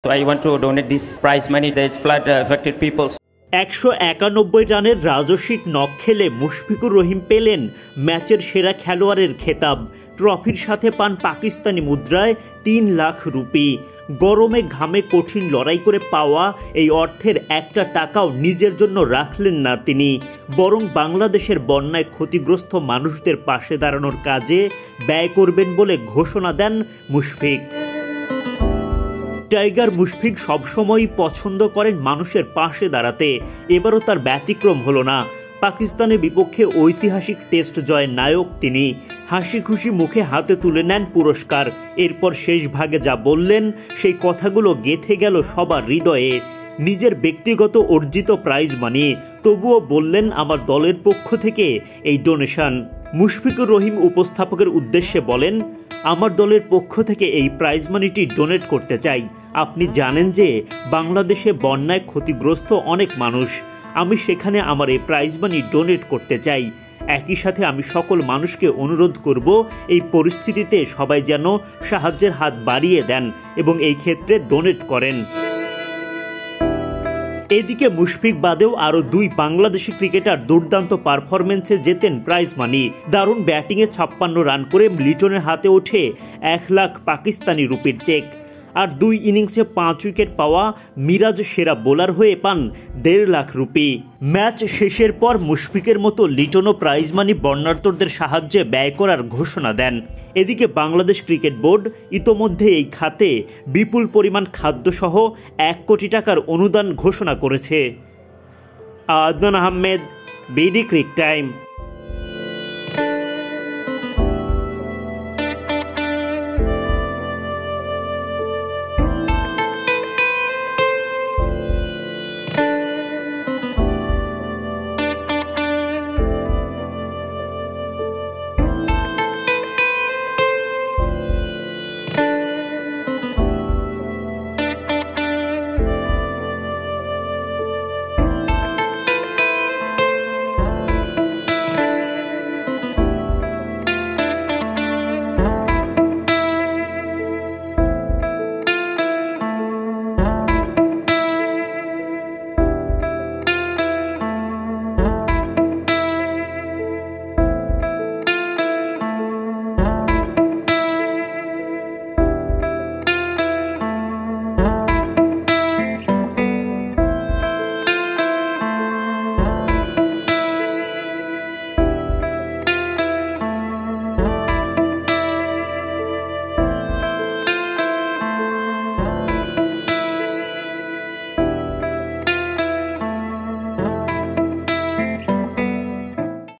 So I want to donate this prize money that is flood affected people. 191 রানের রাজস্বিক knock খেলে মুশফিকুর রহিম পেলেন ম্যাচের সেরা খেলোয়াড়ের খেতাব। ট্রফির সাথে পান পাকিস্তানি মুদ্রায় 3 লাখ রুপি। গরমে ঘামে কঠিন লড়াই করে পাওয়া এই অর্থের একটা টাকাও নিজের জন্য রাখলেন না তিনি, বরং বাংলাদেশের বন্যায় ক্ষতিগ্রস্ত মানুষদের পাশে দাঁড়ানোর কাজে ব্যয় করবেন বলে ঘোষণা দেন মুশফিক। টাইগার মুশফিক সবসময়ই পছন্দ করেন মানুষের পাশে দাঁড়াতে, এবারও তার ব্যতিক্রম হলো না। পাকিস্তানের বিপক্ষে ঐতিহাসিক টেস্ট জয়ের নায়ক তিনি। হাসি খুশি মুখে হাতে তুলে নেন পুরস্কার। এরপর শেষ ভাগে যা বললেন সেই কথাগুলো গেঁথে গেল সবার হৃদয়ে। নিজের ব্যক্তিগত অর্জিত প্রাইজ মানি, তবুও বললেন আমার দলের পক্ষ থেকে এই ডোনেশন। মুশফিকুর রহিম উপস্থাপকের উদ্দেশ্যে বলেন, আমার দলের পক্ষ থেকে এই প্রাইজ মানিটি ডোনেট করতে চাই। আপনি জানেন যে বাংলাদেশে বন্যায় ক্ষতিগ্রস্ত অনেক মানুষ, আমি সেখানে আমার এই প্রাইজ মানি ডোনেট করতে চাই। একই সাথে আমি সকল মানুষকে অনুরোধ করব এই পরিস্থিতিতে সবাই যেন সাহায্যের হাত বাড়িয়ে দেন এবং এই ক্ষেত্রে ডোনেট করেন। এদিকে মুশফিক বাদেও আরও 2 বাংলাদেশি ক্রিকেটার দুর্দান্ত পারফরমেন্সে জেতেন প্রাইজ মানি। দারুণ ব্যাটিংয়ে 56 রান করে লিটনের হাতে ওঠে 1 লাখ পাকিস্তানি রুপির চেক। আর 2 ইনিংসে 5 উইকেট পাওয়া মিরাজ সেরা বোলার হয়ে পান 1.5 লাখ রুপি। ম্যাচ শেষের পর মুশফিকের মতো লিটনও প্রাইজ মানি বর্ণার্থদের সাহায্যে ব্যয় করার ঘোষণা দেন। এদিকে বাংলাদেশ ক্রিকেট বোর্ড ইতোমধ্যে এই খাতে বিপুল পরিমাণ খাদ্যসহ 1 কোটি টাকার অনুদান ঘোষণা করেছে। Adnan Ahmed, BD cric time.